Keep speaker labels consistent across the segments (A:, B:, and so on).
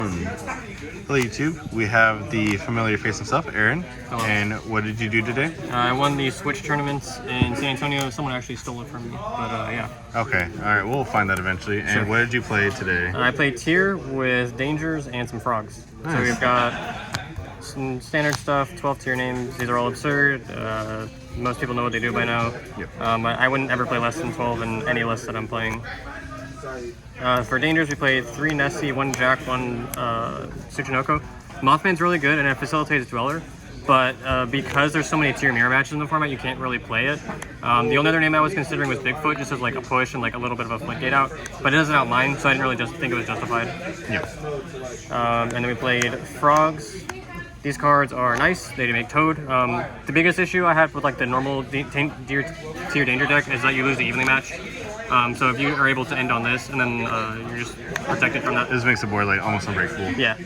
A: Hello YouTube, we have the familiar face himself, Aaron.
B: Hello.
A: And what did you do today?
B: I won the Switch tournaments in San Antonio. Someone actually stole it from me, but yeah.
A: Okay, alright, we'll find that eventually. And what did you play today?
B: I played Tier with Dangers and some Frogs.
A: Nice.
B: So we've got some standard stuff, 12 tier names. These are all absurd. Most people know what they do by now.
A: Yep.
B: I wouldn't ever play less than 12 in any list that I'm playing. For Dangers, we played 3 Nessie, 1 Jack, 1 Tsuchinoko. Mothman's really good and it facilitates Dweller, but because there's so many tier mirror matches in the format, you can't really play it. The only other name I was considering was Bigfoot, just as like a push and like a little bit of a floodgate out, but it doesn't out mine, so I didn't really just think it was justified.
A: Yep.
B: And then we played Frogs. These cards are nice, they make Toad. The biggest issue I have with like the normal tier Danger deck is that you lose the evenly match. So if you are able to end on this, and then you're just protected from that.
A: This makes the board like almost unbreakable.
B: Yeah.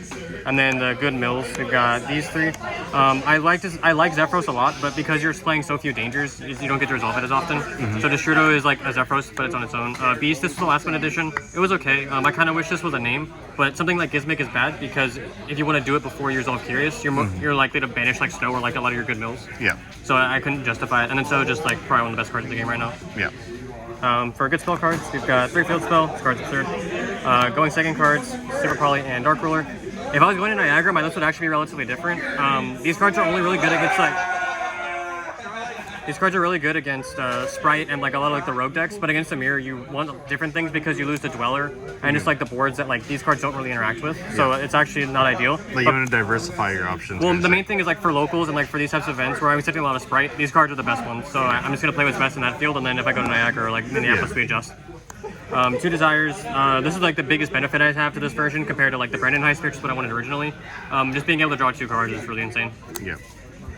B: And then the good mills, we've got these 3. I like Zephyros a lot, but because you're playing so few dangers, you don't get to resolve it as often. So Destrudo is like a Zephyros, but it's on its own. Beast, this was the last one edition. It was okay. I kind of wish this was a name, but something like Gizmic is bad because if you want to do it before you resolve Curious, you're likely to banish like Snow or like a lot of your good mills.
A: Yeah.
B: So I couldn't justify it. And then so just like probably one of the best cards in the game right now.
A: Yeah.
B: For good spell cards, we've got 3 field spell, this card's absurd. Going second cards, Super Poly and Dark Ruler. If I was going to Niagara, my list would actually be relatively different. These cards are only really good against Sprite and like a lot of like the rogue decks, but against the mirror you want different things because you lose the Dweller and just like the boards that like these cards don't really interact with. So it's actually not ideal.
A: Like you want to diversify your options.
B: Well, the main thing is like for locals and like for these types of events where I'm setting a lot of Sprite, these cards are the best ones. So I'm just gonna play what's best in that field, and then if I go to Niagara or like Minneapolis, we adjust. 2 Desires. This is like the biggest benefit I have to this version compared to like the Brandon High Spirit, which is what I wanted originally. Just being able to draw 2 cards is really insane.
A: Yeah.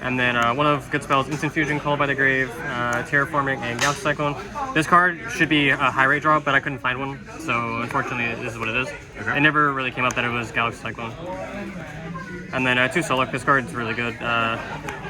B: And then one of good spells, Instant Fusion, Called by the Grave, Terraforming, and Galaxy Cyclone. This card should be a high rate draw, but I couldn't find one, so unfortunately this is what it is.
A: Okay.
B: It never really came up that it was Galaxy Cyclone. And then 2 Solok, this card's really good.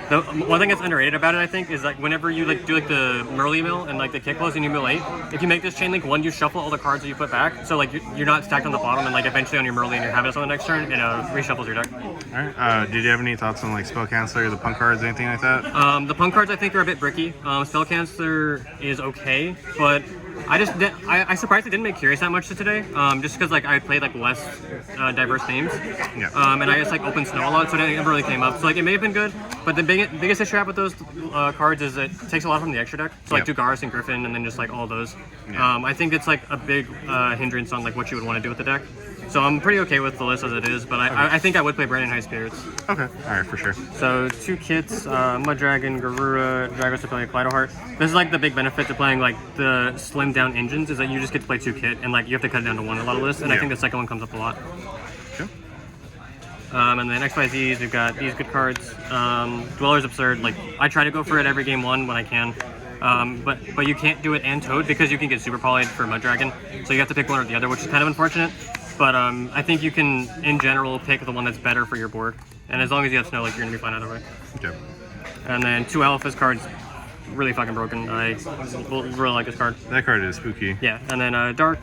B: The one thing that's underrated about it, I think, is like whenever you like do like the Merly mill and like the kick close and you mill 8, if you make this chain link 1, you shuffle all the cards that you put back, so like you're not stacked on the bottom, and like eventually on your Merly and your Habitus on the next turn, it reshuffles your deck.
A: Alright, did you have any thoughts on like Spell Canceller, the punk cards, anything like that?
B: The punk cards I think are a bit bricky. Spell Canceller is okay, but I surprised it didn't make Curious that much today, just because like I played like less diverse names,
A: Yeah.
B: and I just like opened Snow a lot, so it never really came up. So like it may have been good, but the biggest issue I have with those cards is it takes a lot from the extra deck. So like Dugaris and Griffin, and then just like all those.
A: Yeah.
B: I think it's like a big hindrance on like what you would want to do with the deck. So I'm pretty okay with the list as it is, but I think I would play Brandon High Spirits.
A: Okay, alright, for sure.
B: So 2 kits, Mud Dragon, Garura, Dragos to play Kleidoheart. This is like the big benefit to playing like the slimmed down engines, is that you just get to play 2 kit and like you have to cut it down to 1 in a lot of lists, and I think the second one comes up a lot.
A: Sure.
B: And then XYZs, we've got these good cards. Dweller's absurd. Like I try to go for it every game 1 when I can. But you can't do it and Toad because you can get super polyed for Mud Dragon, so you have to pick one or the other, which is kind of unfortunate. But I think you can, in general, pick the one that's better for your board. And as long as you have Snow, like you're gonna be fine either way.
A: Okay.
B: And then 2 Alphas cards, really fucking broken. I really like this card.
A: That card is spooky.
B: Yeah, and then Dark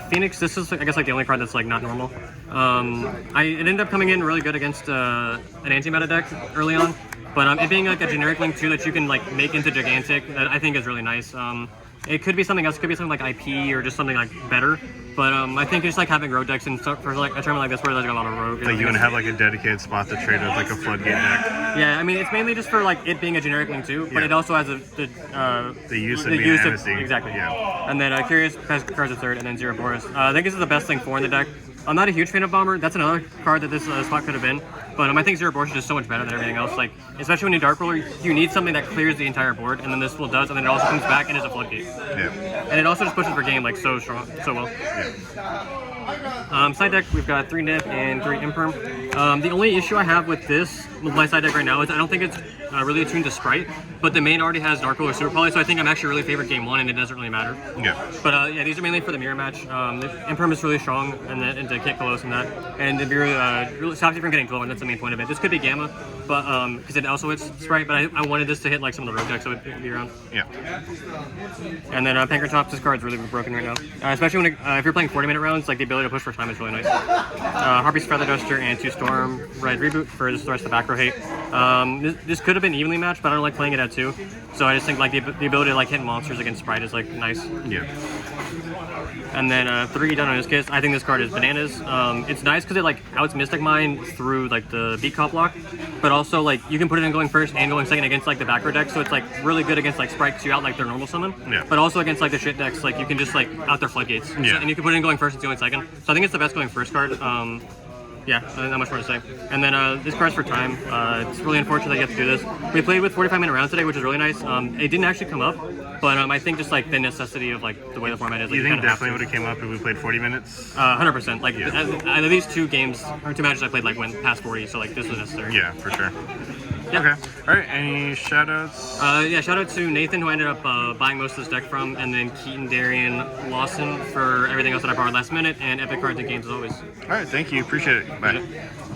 B: Phoenix. This is, I guess, like the only card that's like not normal. It ended up coming in really good against an anti-meta deck early on. But it being like a generic link too that you can like make into Gigantic, that I think is really nice. It could be something else. It could be something like IP or just something like better. But I think just like having rogue decks and stuff for like a tournament like this where there's like a lot of rogue.
A: Like you want to have like a dedicated spot to trade with like a floodgate deck.
B: Yeah, I mean it's mainly just for like it being a generic link too, but it also has
A: the use of being amnesty.
B: Exactly.
A: Yeah.
B: And then Curious cards a third, and then Zero Boris. I think this is the best thing 4 in the deck. I'm not a huge fan of Bomber. That's another card that this spot could have been. But I think Zero Boris is just so much better than everything else. Like, especially when you Dark Ruler, you need something that clears the entire board, and then this will does, and then it also comes back and is a floodgate.
A: Yeah.
B: And it also just pushes per game like so strong, so well.
A: Yeah.
B: Side deck, we've got 3 Nip and 3 Imperm. The only issue I have with my side deck right now is I don't think it's really attuned to Sprite, but the main already has Dark Roll or Super Poly, so I think I'm actually really favorite game 1, and it doesn't really matter.
A: Yeah.
B: But yeah, these are mainly for the mirror match. Imperm is really strong, and to kick Kalos and that, and to be really stops you from getting 12, and that's the main point of it. This could be Gamma, but because it also hits Sprite, but I wanted this to hit like some of the rogue decks, so it would be around.
A: Yeah.
B: And then Pankratops, this card's really broken right now, especially when if you're playing 40-minute rounds. Like the ability to push for time is really nice. Harpy's Feather Duster and 2 Storm Red Reboot for just the rest of the back row hate. This could have been evenly matched, but I don't like playing it at 2. So I just think like the ability to like hit monsters against Sprite is like nice.
A: Yeah.
B: And then 3 done on his kiss. I think this card is bananas. It's nice because it like outs Mystic Mine through like the beat cop block, but also like you can put it in going first and going second against like the back row deck. So it's like really good against like Sprite because you out like their normal summon.
A: Yeah.
B: But also against like the shit decks, like you can just like out their floodgates.
A: Yeah.
B: So, and you can put it in going first and going second. So I think it's the best going first card. Yeah, not much more to say. And then this card's for time. It's really unfortunate that you have to do this. We played with 45-minute rounds today, which is really nice. It didn't actually come up, but I think just like the necessity of like the way the format is. Like,
A: You think definitely would have came up if we played 40 minutes?
B: 100%. Like
A: Yeah.
B: out of these 2 games or 2 matches I played, like went past 40, so like this was necessary.
A: Yeah, for sure.
B: Yeah.
A: Okay. All right. Any shout-outs?
B: Yeah, shout out to Nathan, who I ended up buying most of this deck from, and then Keaton, Darian, Lawson for everything else that I borrowed last minute, and Epic Cards and Games as always.
A: All right. Thank you. Appreciate it. Bye.